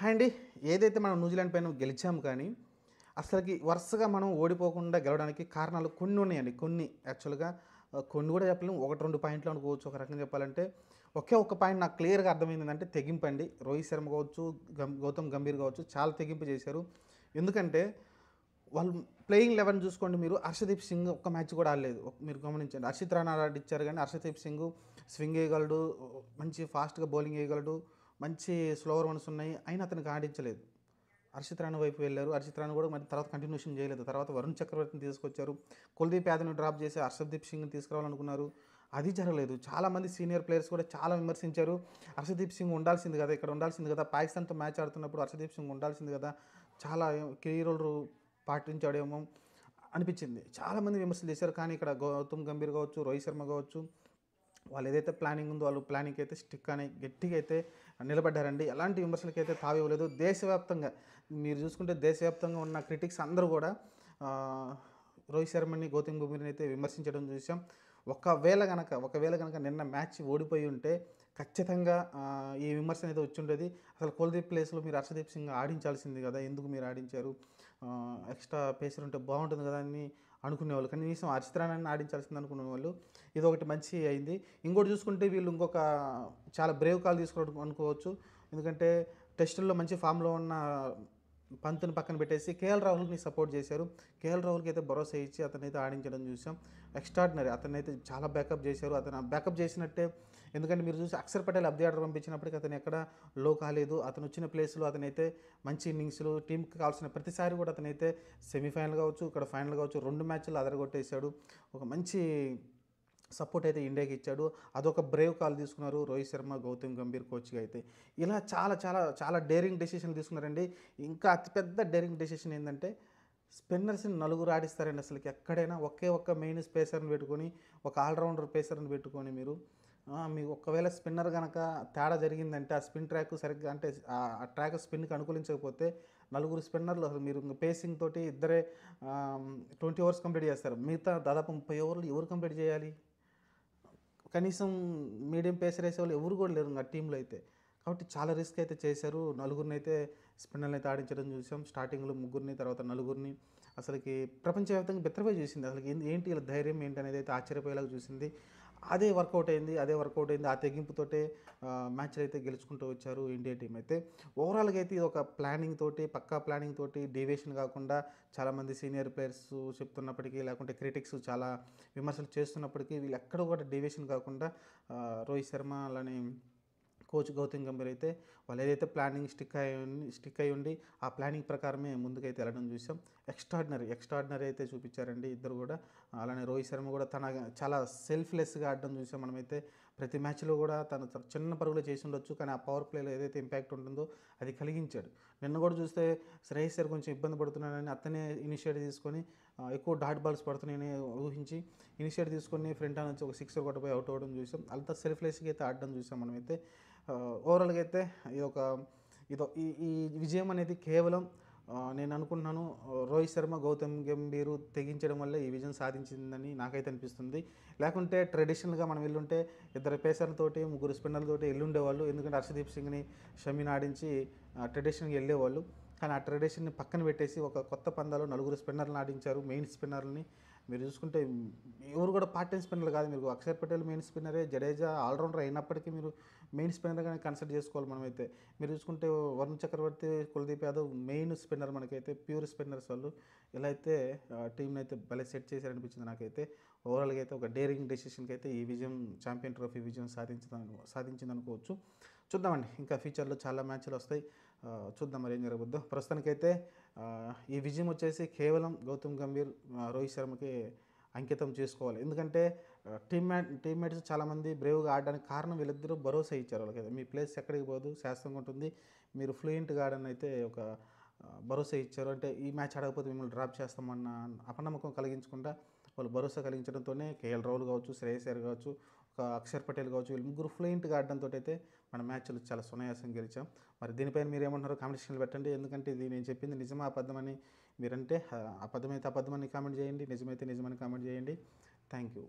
Hi అండి. ఏదైతే మనం న్యూజిలాండ్ పైన గెలిచాము కానీ, అసలకి వరుసగా మనం ఓడిపోకుండా గెలవడానికి కారణాలు కొన్ని ఉన్నాయండి. కొన్ని యాక్చువల్‌గా కొన్ని కూడా చెప్పలేము. 1, 2 పాయింట్లు అనుకోవచ్చు ఒక రకంగా చెప్పాలంటే. ఒకే ఒక్క పాయింట్ నాకు క్లియర్‌గా అర్థమైందేంటంటే తెగింపండి. రోహిత్ శర్మ కావచ్చు, గౌతమ్ గంభీర్ కావచ్చు చాలా తెగింపు చేశారు. ఎందుకంటే వాళ్ళు ప్లేయింగ్ 11 చూసుకోండి మీరు. హర్షదీప్ సింగ్ ఒక్క మ్యాచ్ కూడా ఆడలేదు. మీరు గమనించండి. హర్షిత్ రాణా ఆడిచ్చారు కానీ హర్షదీప్ సింగ్ స్వింగ్ వేయగలడు, మంచి ఫాస్ట్‌గా బౌలింగ్ వేయగలడు, మంచి స్లోవర్ వన్స్ ఉన్నాయి. అయినా అతనికి ఆడించలేదు. హర్షిత్ రాణా వైపు వెళ్ళారు. హర్షిత్ రాణా కూడా మరి తర్వాత కంటిన్యూషన్ చేయలేదు. తర్వాత వరుణ్ చక్రవర్తిని తీసుకొచ్చారు. కుల్దీప్ యాదవ్‌ని డ్రాప్ చేసి హర్షదీప్ సింగ్‌ని తీసుకురావాలనుకున్నారు. అది జరగలేదు. చాలామంది సీనియర్ ప్లేయర్స్ కూడా చాలా విమర్శించారు. హర్షదీప్ సింగ్ ఉండాల్సింది కదా, ఇక్కడ ఉండాల్సింది కదా, పాకిస్తాన్‌తో మ్యాచ్ ఆడుతున్నప్పుడు హర్షదీప్ సింగ్ ఉండాల్సింది కదా, చాలా కీ రోల్ పాటించాడేమో అనిపించింది. చాలామంది విమర్శలు చేశారు. కానీ ఇక్కడ గౌతమ్ గంభీర్ కావచ్చు, రోహిత్ శర్మ కావచ్చు, వాళ్ళు ఏదైతే ప్లానింగ్ ఉందో వాళ్ళు ప్లానింగ్కి అయితే స్టిక్ అని గట్టిగా అయితే నిలబడ్డారండి. ఎలాంటి విమర్శలకైతే తావివ్వలేదు. దేశవ్యాప్తంగా మీరు చూసుకుంటే దేశవ్యాప్తంగా ఉన్న క్రిటిక్స్ అందరూ కూడా రోహిత్ శర్మని, గౌతమ్ గంభీర్‌ని అయితే విమర్శించడం చూసాం. ఒకవేళ గనక నిన్న మ్యాచ్ ఓడిపోయి ఉంటే ఖచ్చితంగా ఈ విమర్శన అయితే వచ్చుండేది. అసలు కుల్దీప్ ప్లేస్‌లో మీరు హర్షదీప్ సింగ్ ఆడించాల్సింది కదా, ఎందుకు మీరు ఆడించారు, ఎక్స్ట్రా పేసర్ ఉంటే బాగుంటుంది కదా అని అనుకునేవాళ్ళు. కనీసం హర్షిత్ రాణాని ఆడించాల్సింది అనుకునేవాళ్ళు. ఇదొకటి మంచి అయింది. ఇంకోటి చూసుకుంటే వీళ్ళు ఇంకొక చాలా బ్రేవ్ కాల్ తీసుకోవడం అనుకోవచ్చు. ఎందుకంటే టెస్టుల్లో మంచి ఫామ్‌లో ఉన్న పంత్‌ని పక్కన పెట్టేసి కేఎల్ రాహుల్‌ని సపోర్ట్ చేశారు. కేఎల్ రాహుల్‌కి అయితే భరోసా ఇచ్చి అతనైతే ఆడించడం చూసాం. ఎక్స్ట్రార్డినరీ. అతనైతే చాలా బ్యాకప్ చేశారు. అతను బ్యాకప్ చేసినట్టే. ఎందుకంటే మీరు చూసి అక్షర్ పటేల్ అబ్ది ఆర్డర్ పంపించినప్పటికీ అతను ఎక్కడ లో కాలేదు. అతను వచ్చిన ప్లేస్‌లో అతనైతే మంచి ఇన్నింగ్స్‌లు టీమ్‌కి కావాల్సిన ప్రతిసారి కూడా అతనైతే సెమీఫైనల్ కావచ్చు, ఇక్కడ ఫైనల్ కావచ్చు 2 మ్యాచ్‌లు అదరగొట్టేశాడు. ఒక మంచి సపోర్ట్ అయితే ఇండియాకి ఇచ్చాడు. అదొక బ్రేవ్ కాల్ తీసుకున్నారు రోహిత్ శర్మ, గౌతమ్ గంభీర్ కోచ్‌గా అయితే. ఇలా చాలా చాలా చాలా డేరింగ్ డెసిషన్ తీసుకున్నారండి. ఇంకా అతిపెద్ద డేరింగ్ డెసిషన్ ఏందంటే స్పిన్నర్స్‌ని నలుగురు ఆడిస్తారండి అసలకి ఎక్కడైనా. ఒకే ఒక్క మెయిన్ పేసర్‌ని పెట్టుకొని, ఒక ఆల్‌రౌండర్ పేసర్‌ని పెట్టుకొని మీరు మీకు ఒకవేళ స్పిన్నర్ గనక తేడా జరిగిందంటే ఆ స్పిన్ ట్రాక్ సరిగ్గా అంటే ఆ ట్రాక్ స్పిన్‌కి అనుకూలించకపోతే నలుగురు స్పిన్నర్లు అసలు మీరు పేసింగ్ తోటి ఇద్దరే 20 ఓవర్స్ కంప్లీట్ చేస్తారు. మిగతా దాదాపు 30 ఓవర్లు ఎవరు కంప్లీట్ చేయాలి? కనీసం మీడియం పేసర్ వేసేవాళ్ళు ఎవరు కూడా లేరు ఆ టీంలో అయితే. కాబట్టి చాలా రిస్క్ అయితే చేశారు. నలుగురినైతే స్పిన్నర్‌ని అయితే ఆడించడం చూసాం. స్టార్టింగ్‌లో ముగ్గురిని, తర్వాత నలుగురిని అసలకి ప్రపంచవ్యాప్తంగా బిత్తరపోయి చూసింది. అసలు ఏంటి వీళ్ళ ధైర్యం ఏంటి అనేది అయితే ఆశ్చర్యపోయేలాగా చూసింది. అదే వర్కౌట్ అయింది. ఆ తెగింపుతోటే మ్యాచ్‌లు అయితే గెలుచుకుంటూ వచ్చారు ఇండియా టీమ్ అయితే. ఓవరాల్‌గా అయితే ఇది ఒక ప్లానింగ్ తోటి, పక్కా ప్లానింగ్ తోటి డీవియేషన్ కాకుండా చాలామంది సీనియర్ ప్లేయర్స్ చెప్తున్నప్పటికీ, లేకుంటే క్రిటిక్స్ చాలా విమర్శలు చేస్తున్నప్పటికీ వీళ్ళు ఎక్కడ కూడా డీవియేషన్ కాకుండా రోహిత్ శర్మ అలానే కోచ్ గౌతమ్ గంభీర్ అయితే వాళ్ళు ఏదైతే ప్లానింగ్ స్టిక్ అయి ఉండి ఆ ప్లానింగ్ ప్రకారమే ముందుకైతే వెళ్ళడం చూసాం. ఎక్స్ట్రాడినరీ అయితే చూపించారండి ఇద్దరు కూడా. అలానే రోహిత్ శర్మ కూడా తన చాలా సెల్ఫ్లెస్గా ఆడడం చూసాం మనమైతే. ప్రతి మ్యాచ్లో కూడా తను చిన్న పరుగులు చేసి ఉండొచ్చు, కానీ ఆ పవర్ ప్లేలో ఏదైతే ఇంపాక్ట్ ఉంటుందో అది కలిగించాడు. నిన్న కూడా చూస్తే శ్రేయస్ అయ్యర్ కొంచెం ఇబ్బంది పడుతున్నాడని అతనే ఇనిషియేటివ్ తీసుకొని ఎక్కువ డాట్ బాల్స్ పడుతున్నాయని ఊహించి ఇనిషియేటివ్ తీసుకొని ఫ్రంట్ నుంచి ఒక సిక్సర్ కొట్టపోయి అవుట్ అవ్వడం చూసాం. అంతా సెల్ఫ్లెస్గా అయితే ఆడడం చూసాం మనమైతే. ఓవరాల్‌గా అయితే ఇది ఒక ఇదో ఈ ఈ విజయం అనేది కేవలం నేను అనుకుంటున్నాను రోహిత్ శర్మ, గౌతమ్ గంభీర్ తెగించడం వల్లే ఈ విజయం సాధించిందని నాకైతే అనిపిస్తుంది. లేకుంటే ట్రెడిషనల్‌గా మనం ఎళ్ళుంటే ఇద్దరు పేసర్‌లతోటి, ముగ్గురు స్పిన్నర్‌లతోటి ఎళ్ళుండేవాళ్ళు. ఎందుకంటే హర్షదీప్ సింగ్‌ని, షమీని ఆడించి ట్రెడిషనల్‌గా ఎళ్ళేవాళ్ళు. కానీ ఆ ట్రెడిషన్‌ని పక్కన పెట్టేసి ఒక కొత్త పందాలో నలుగురు స్పిన్నర్‌లని ఆడించారు. మెయిన్ స్పిన్నర్‌లని మీరు చూసుకుంటే ఎవరు కూడా పార్ట్ టైమ్ స్పిన్నర్లు కాదు. మీరు అక్షర్ పటేల్ మెయిన్ స్పిన్నరే, జడేజా ఆల్రౌండర్ అయినప్పటికీ మీరు మెయిన్ స్పిన్నర్‌గానే కన్సిడర్ చేసుకోవాలి మనమైతే. మీరు చూసుకుంటే వరుణ్ చక్రవర్తి, కుల్దీప్ యాదవ్ మెయిన్ స్పిన్నర్ మనకైతే ప్యూర్ స్పిన్నర్స్ వాళ్ళు. ఇలా అయితే టీంని అయితే భలే సెట్ చేశారనిపించింది నాకైతే. ఓవరాల్‌గా అయితే ఒక డేరింగ్ డెసిషన్‌కి అయితే ఈ విజయం ఛాంపియన్ ట్రోఫీ విజయం సాధించిందనుకోవచ్చు. చూద్దామండి. ఇంకా ఫ్యూచర్‌లో చాలా మ్యాచ్‌లు వస్తాయి. చూద్దాం మరి ఏం జరగబోద్దో. ప్రస్తుతానికైతే ఈ విజయం వచ్చేసి కేవలం గౌతమ్ గంభీర్, రోహిత్ శర్మకి అంకితం చేసుకోవాలి. ఎందుకంటే టీమ్మేట్స్ చాలామంది బ్రేవ్‌గా ఆడడానికి కారణం వీళ్ళిద్దరూ భరోసా ఇచ్చారు వాళ్ళకి. మీ ప్లేస్ ఎక్కడికి పోదు, శాశ్వతంగా ఉంటుంది. మీరు ఫ్లూయెంట్‌గా ఆడని అయితే ఒక భరోసా ఇచ్చారు. అంటే ఈ మ్యాచ్ ఆడకపోతే మిమ్మల్ని డ్రాప్ చేస్తామన్న అపనమ్మకం కలిగించకుండా వాళ్ళు భరోసా కలిగించడంతోనే కేఎల్ రాహుల్ కావచ్చు, శ్రేయస్ అయ్యర్ కావచ్చు, ఒక అక్షర్ పటేల్ కావచ్చు, వీళ్ళు ముగ్గురు ఫ్లూయెంట్‌గా ఆడడంతో అయితే మన మ్యాచ్‌లు చాలా సునాయాసంగా గెలిచాం. మరి దీనిపైన మీరేమంటున్నారో కామెంట్ సెక్షన్‌లో పెట్టండి. ఎందుకంటే ఇది నేను చెప్పింది నిజమా అబద్ధమని మీరంటే అబద్ధమైతే అబద్ధమని కామెంట్ చేయండి. నిజమైతే నిజమని కామెంట్ చేయండి. Thank you.